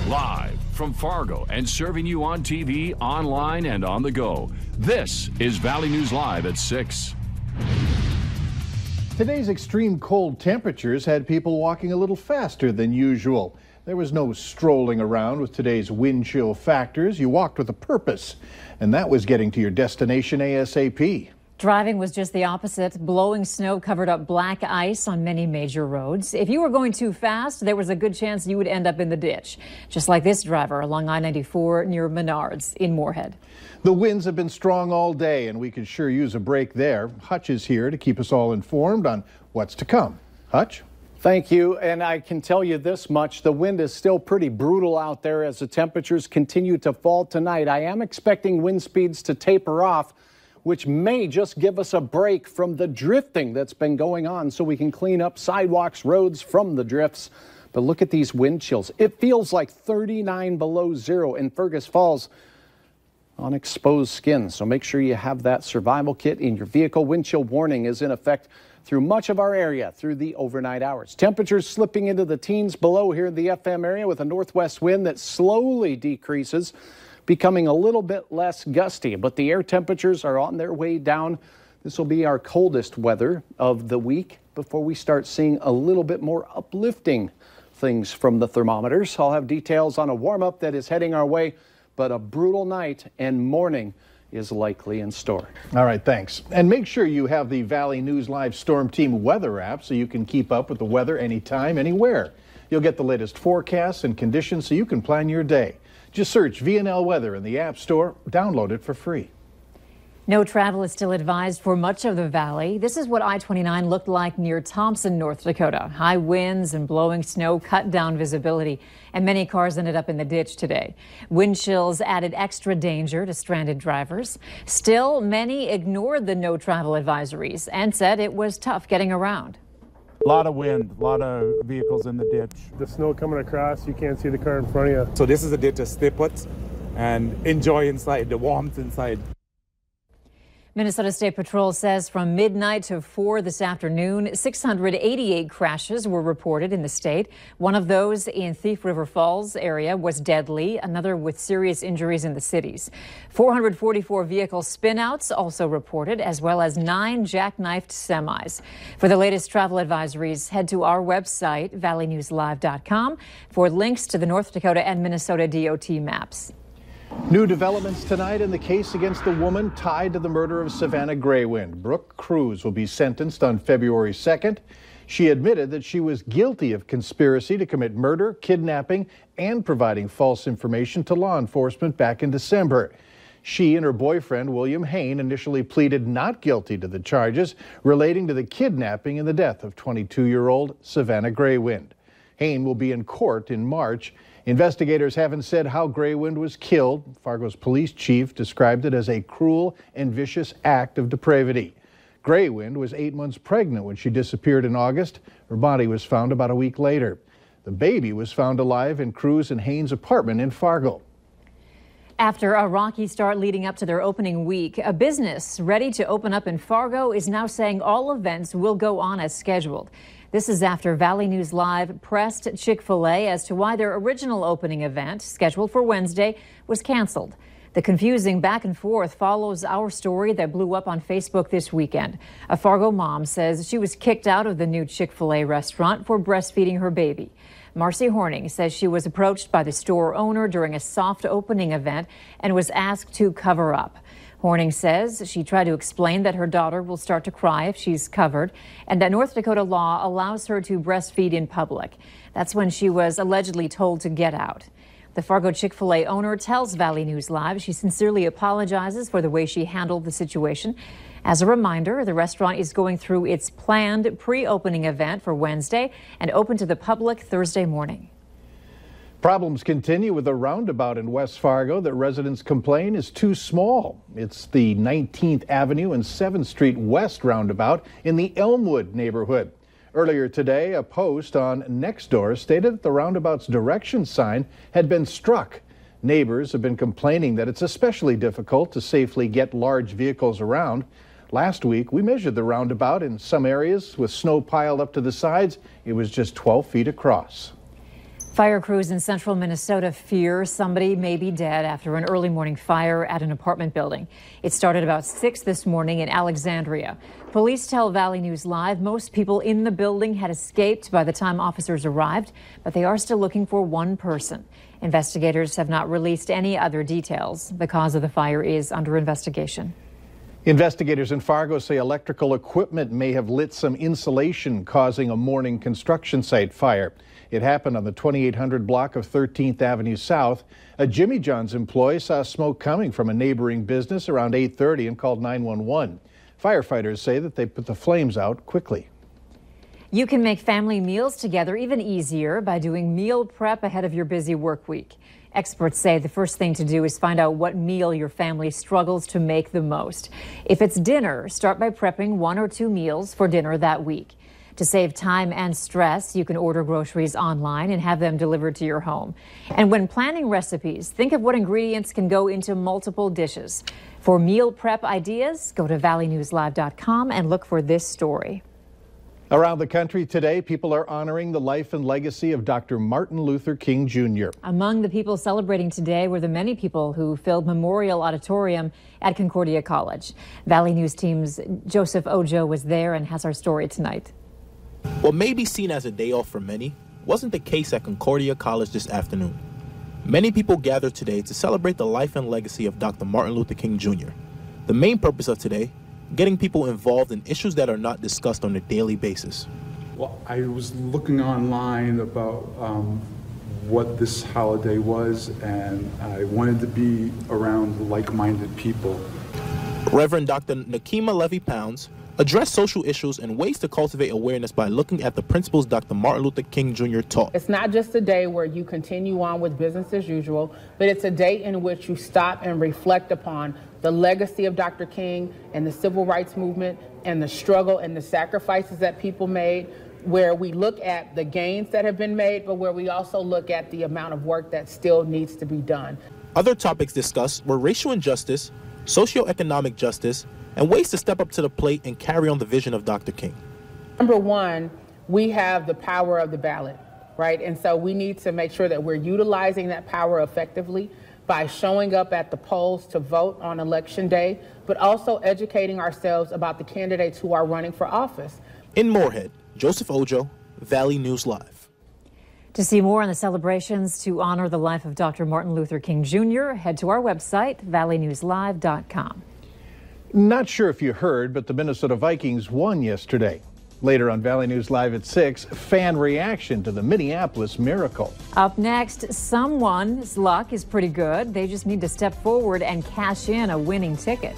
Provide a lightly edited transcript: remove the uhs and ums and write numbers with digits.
Live from Fargo and serving you on TV, online, and on the go. This is Valley News Live at 6. Today's extreme cold temperatures had people walking a little faster than usual. There was no strolling around with today's wind chill factors. You walked with a purpose, and that was getting to your destination ASAP. Driving was just the opposite. Blowing snow covered up black ice on many major roads. If you were going too fast, there was a good chance you would end up in the ditch, just like this driver along I-94 near Menards in Moorhead. The winds have been strong all day, and we could sure use a break there. Hutch is here to keep us all informed on what's to come. Hutch? Thank you, and I can tell you this much. The wind is still pretty brutal out there as the temperatures continue to fall tonight. I am expecting wind speeds to taper off, which may just give us a break from the drifting that's been going on so we can clean up sidewalks, roads from the drifts. But look at these wind chills. It feels like 39 below zero in Fergus Falls on exposed skin. So make sure you have that survival kit in your vehicle. Wind chill warning is in effect through much of our area through the overnight hours. Temperatures slipping into the teens below here in the FM area with a northwest wind that slowly decreases, becoming a little bit less gusty, but the air temperatures are on their way down. This will be our coldest weather of the week before we start seeing a little bit more uplifting things from the thermometers. I'll have details on a warm-up that is heading our way, but a brutal night and morning is likely in store. All right, thanks. And make sure you have the Valley News Live Storm Team weather app so you can keep up with the weather anytime, anywhere. You'll get the latest forecasts and conditions so you can plan your day. Just search VNL Weather in the App Store. Download it for free. No travel is still advised for much of the valley. This is what I-29 looked like near Thompson, North Dakota. High winds and blowing snow cut down visibility, and many cars ended up in the ditch today. Wind chills added extra danger to stranded drivers. Still, many ignored the no travel advisories and said it was tough getting around. A lot of wind, a lot of vehicles in the ditch. The snow coming across, you can't see the car in front of you. So this is a day to stay put and enjoy inside, the warmth inside. Minnesota State Patrol says from midnight to 4 this afternoon, 688 crashes were reported in the state. One of those in Thief River Falls area was deadly, another with serious injuries in the cities. 444 vehicle spinouts also reported, as well as 9 jackknifed semis. For the latest travel advisories, head to our website, valleynewslive.com, for links to the North Dakota and Minnesota DOT maps. New developments tonight in the case against the woman tied to the murder of Savannah Greywind. Brooke Cruz will be sentenced on February 2nd. She admitted that she was guilty of conspiracy to commit murder, kidnapping, and providing false information to law enforcement back in December. She and her boyfriend, William Hain, initially pleaded not guilty to the charges relating to the kidnapping and the death of 22-year-old Savannah Greywind. Hain will be in court in March. Investigators haven't said how Greywind was killed. Fargo's police chief described it as a cruel and vicious act of depravity. Greywind was 8 months pregnant when she disappeared in August. Her body was found about a week later. The baby was found alive in Cruz and Hain's apartment in Fargo. After a rocky start leading up to their opening week, a business ready to open up in Fargo is now saying all events will go on as scheduled. This is after Valley News Live pressed Chick-fil-A as to why their original opening event, scheduled for Wednesday, was canceled. The confusing back and forth follows our story that blew up on Facebook this weekend. A Fargo mom says she was kicked out of the new Chick-fil-A restaurant for breastfeeding her baby. Marcy Horning says she was approached by the store owner during a soft opening event and was asked to cover up. Horning says she tried to explain that her daughter will start to cry if she's covered and that North Dakota law allows her to breastfeed in public. That's when she was allegedly told to get out. The Fargo Chick-fil-A owner tells Valley News Live she sincerely apologizes for the way she handled the situation. As a reminder, the restaurant is going through its planned pre-opening event for Wednesday and open to the public Thursday morning. Problems continue with a roundabout in West Fargo that residents complain is too small. It's the 19th Avenue and 7th Street West roundabout in the Elmwood neighborhood. Earlier today, a post on Nextdoor stated that the roundabout's direction sign had been struck. Neighbors have been complaining that it's especially difficult to safely get large vehicles around. Last week, we measured the roundabout in some areas with snow piled up to the sides. It was just 12 feet across. Fire crews in central Minnesota fear somebody may be dead after an early morning fire at an apartment building. It started about 6 this morning in Alexandria. Police tell Valley News Live most people in the building had escaped by the time officers arrived, but they are still looking for one person. Investigators have not released any other details. The cause of the fire is under investigation. Investigators in Fargo say electrical equipment may have lit some insulation, causing a morning construction site fire. It happened on the 2800 block of 13th Avenue South. A Jimmy John's employee saw smoke coming from a neighboring business around 8:30 and called 911. Firefighters say that they put the flames out quickly. You can make family meals together even easier by doing meal prep ahead of your busy work week. Experts say the first thing to do is find out what meal your family struggles to make the most. If it's dinner, start by prepping 1 or 2 meals for dinner that week. To save time and stress, you can order groceries online and have them delivered to your home. And when planning recipes, think of what ingredients can go into multiple dishes. For meal prep ideas, go to valleynewslive.com and look for this story. Around the country today, people are honoring the life and legacy of Dr. Martin Luther King Jr. Among the people celebrating today were the many people who filled Memorial Auditorium at Concordia College. Valley News Team's Joseph Ojo was there and has our story tonight. What may be seen as a day off for many wasn't the case at Concordia College this afternoon. Many people gathered today to celebrate the life and legacy of Dr. Martin Luther King Jr. The main purpose of today, getting people involved in issues that are not discussed on a daily basis. Well, I was looking online about what this holiday was, and I wanted to be around like-minded people. Reverend Dr. Nakima Levy-Pounds addressed social issues and ways to cultivate awareness by looking at the principles Dr. Martin Luther King Jr. taught. It's not just a day where you continue on with business as usual, but it's a day in which you stop and reflect upon the legacy of Dr. King and the civil rights movement and the struggle and the sacrifices that people made, where we look at the gains that have been made, but where we also look at the amount of work that still needs to be done. Other topics discussed were racial injustice, socioeconomic justice, and ways to step up to the plate and carry on the vision of Dr. King. Number one, we have the power of the ballot, right? And so we need to make sure that we're utilizing that power effectively by showing up at the polls to vote on election day, but also educating ourselves about the candidates who are running for office. In Moorhead, Joseph Ojo, Valley News Live. To see more on the celebrations to honor the life of Dr. Martin Luther King Jr., head to our website, valleynewslive.com. Not sure if you heard, but the Minnesota Vikings won yesterday. Later on Valley News Live at 6, fan reaction to the Minneapolis Miracle. Up next, someone's luck is pretty good. They just need to step forward and cash in a winning ticket.